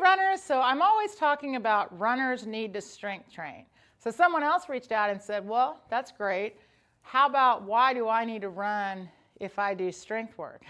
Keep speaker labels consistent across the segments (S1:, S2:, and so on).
S1: runners, so I'm always talking about runners need to strength train. So someone else reached out and said, well, that's great. How about why do I need to run if I do strength work?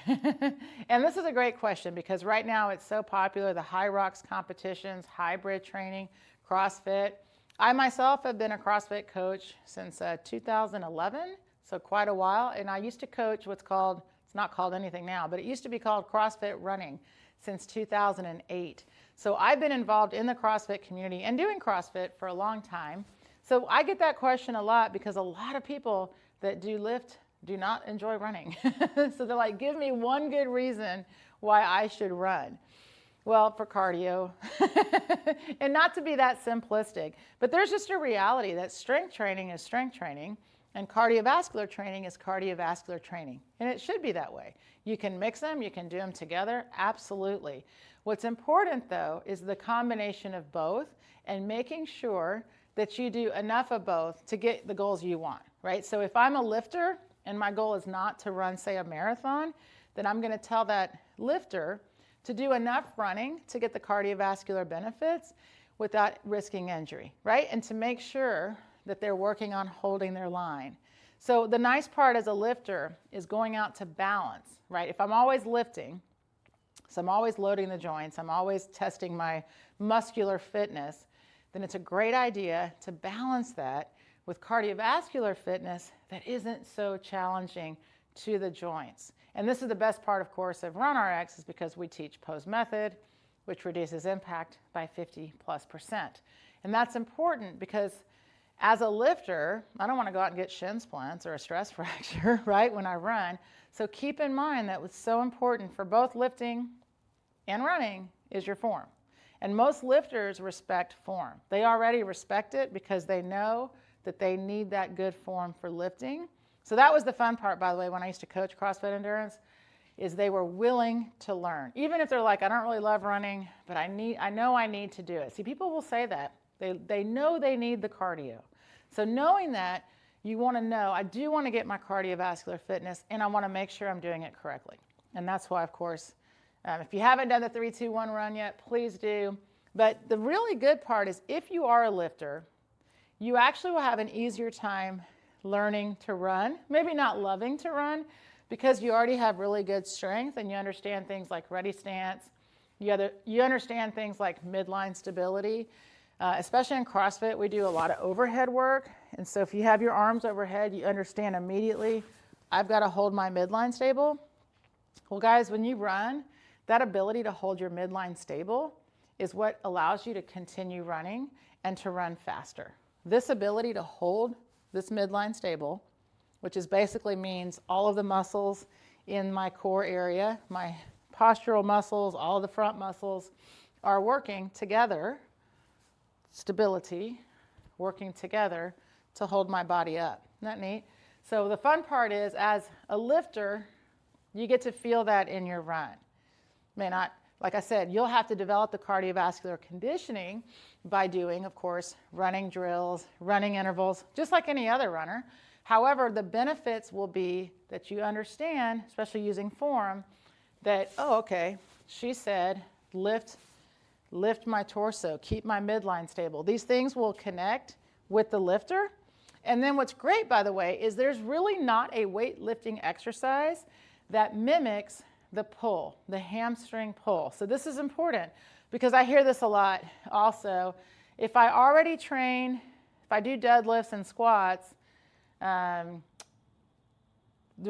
S1: And this is a great question because right now it's so popular, the high rocks competitions, hybrid training, CrossFit. I myself have been a CrossFit coach since 2011, so quite a while. And I used to coach what's called, it's not called anything now, but it used to be called CrossFit running since 2008. So I've been involved in the CrossFit community and doing CrossFit for a long time. So I get that question a lot because a lot of people that do lift do not enjoy running. So they're like, give me one good reason why I should run. Well, for cardio, and not to be that simplistic, but there's just a reality that strength training is strength training and cardiovascular training is cardiovascular training. And it should be that way. You can mix them, you can do them together, absolutely. What's important though is the combination of both and making sure that you do enough of both to get the goals you want, right? So if I'm a lifter and my goal is not to run, say, a marathon, then I'm gonna tell that lifter to do enough running to get the cardiovascular benefits without risking injury, right? And to make sure that they're working on holding their line. So the nice part as a lifter is going out to balance, right? If I'm always lifting, so I'm always loading the joints, I'm always testing my muscular fitness, then it's a great idea to balance that with cardiovascular fitness that isn't so challenging to the joints. And this is the best part, of course, of RunRx is because we teach pose method, which reduces impact by 50+%. And that's important because as a lifter, I don't want to go out and get shin splints or a stress fracture, right, when I run. So keep in mind that what's so important for both lifting and running is your form. And most lifters respect form. They already respect it because they know that they need that good form for lifting. So that was the fun part, by the way, when I used to coach CrossFit Endurance, is they were willing to learn. Even if they're like, I don't really love running, but I know I need to do it. See, people will say that. They know they need the cardio. So knowing that, you want to know, I do want to get my cardiovascular fitness, and I want to make sure I'm doing it correctly. And that's why, of course, if you haven't done the 3-2-1 run yet, please do. But the really good part is if you are a lifter, you actually will have an easier time learning to run, maybe not loving to run, because you already have really good strength and you understand things like ready stance. You understand things like midline stability. Especially in CrossFit, we do a lot of overhead work. And so if you have your arms overhead, you understand immediately, I've got to hold my midline stable. Well, guys, when you run, that ability to hold your midline stable is what allows you to continue running and to run faster. This ability to hold this midline stable, which is basically means all of the muscles in my core area, my postural muscles, all of the front muscles are working together, stability, working together to hold my body up. Isn't that neat? So the fun part is, as a lifter, you get to feel that in your run. May not, like I said, you'll have to develop the cardiovascular conditioning by doing, of course, running drills, running intervals, just like any other runner. However, the benefits will be that you understand, especially using form, that, oh, okay, she said, lift my torso, keep my midline stable. These things will connect with the lifter. And then what's great, by the way, is there's really not a weightlifting exercise that mimics the pull, the hamstring pull. So this is important because I hear this a lot also. If I already train, if I do deadlifts and squats, do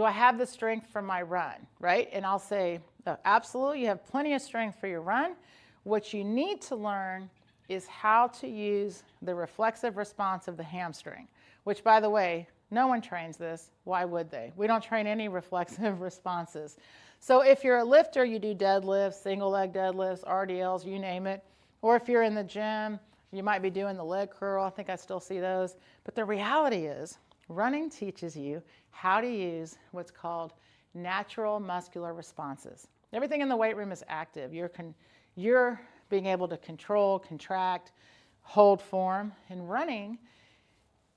S1: I have the strength for my run, right? And I'll say, absolutely, you have plenty of strength for your run. What you need to learn is how to use the reflexive response of the hamstring, which, by the way, no one trains this. Why would they? We don't train any reflexive responses. So if you're a lifter, you do deadlifts, single leg deadlifts, RDLs, you name it. Or if you're in the gym, you might be doing the leg curl. I think I still see those. But the reality is, running teaches you how to use what's called natural muscular responses. Everything in the weight room is active. You're being able to control, contract, hold form. In running,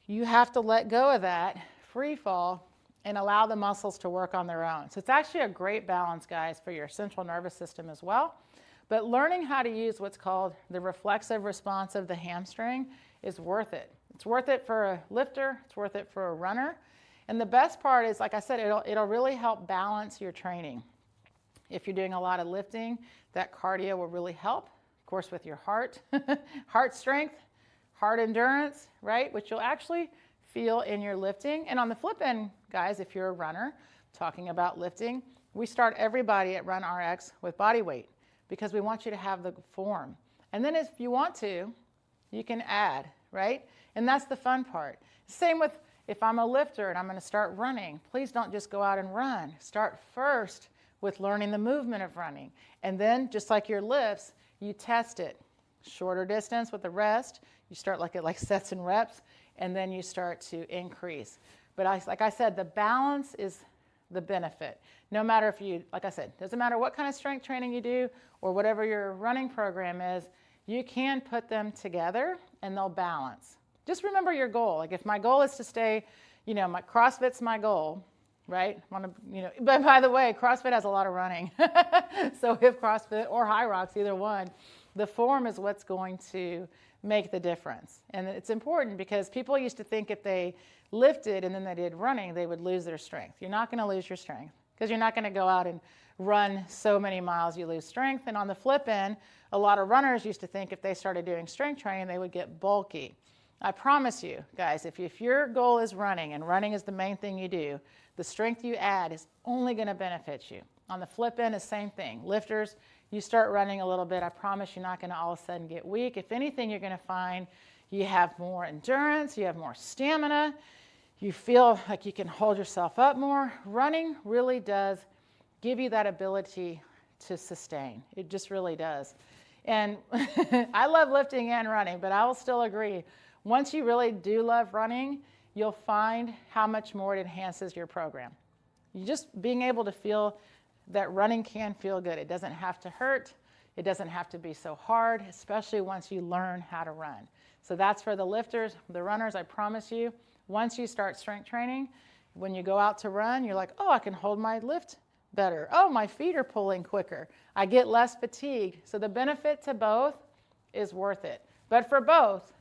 S1: you have to let go of that free fall and allow the muscles to work on their own. So it's actually a great balance, guys, for your central nervous system as well. But learning how to use what's called the reflexive response of the hamstring is worth it. It's worth it for a lifter, it's worth it for a runner. And the best part is, like I said, it'll really help balance your training. If you're doing a lot of lifting, that cardio will really help, of course, with your heart, heart strength, heart endurance, right? Which you'll actually feel in your lifting. And on the flip end, guys, if you're a runner, talking about lifting, we start everybody at Run RX with body weight because we want you to have the form. And then if you want to, you can add, right? And that's the fun part. Same with if I'm a lifter and I'm going to start running, please don't just go out and run. Start first with learning the movement of running. And then, just like your lifts, you test it. Shorter distance with the rest. You start like sets and reps, and then you start to increase. But like I said, the balance is the benefit. No matter if you, like I said, doesn't matter what kind of strength training you do or whatever your running program is, you can put them together and they'll balance. Just remember your goal. Like if my goal is to stay, my CrossFit's my goal, right? But by the way, CrossFit has a lot of running. So if CrossFit or High Rocks, either one, the form is what's going to make the difference. And it's important because people used to think if they lifted and then they did running, they would lose their strength. You're not going to lose your strength because you're not going to go out and run so many miles you lose strength. And on the flip end, a lot of runners used to think if they started doing strength training, they would get bulky. I promise you, guys, if your goal is running and running is the main thing you do, the strength you add is only going to benefit you. On the flip end, the same thing. Lifters, you start running a little bit, I promise you're not going to all of a sudden get weak. If anything, you're going to find you have more endurance, you have more stamina, you feel like you can hold yourself up more. Running really does give you that ability to sustain. It just really does. And I love lifting and running, but I will still agree. Once you really do love running, you'll find how much more it enhances your program. You just being able to feel that running can feel good. It doesn't have to hurt. It doesn't have to be so hard, especially once you learn how to run. So that's for the lifters, the runners, I promise you. Once you start strength training, when you go out to run, you're like, oh, I can hold my lift better. Oh, my feet are pulling quicker. I get less fatigued. So the benefit to both is worth it. But for both,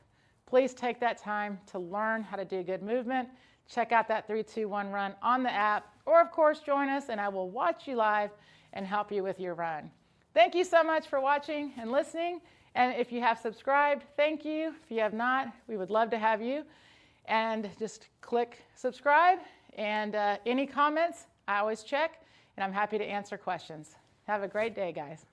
S1: please take that time to learn how to do good movement. Check out that 3-2-1 run on the app, or of course join us and I will watch you live and help you with your run. Thank you so much for watching and listening. And if you have subscribed, thank you. If you have not, we would love to have you. And just click subscribe. And any comments, I always check, and I'm happy to answer questions. Have a great day, guys.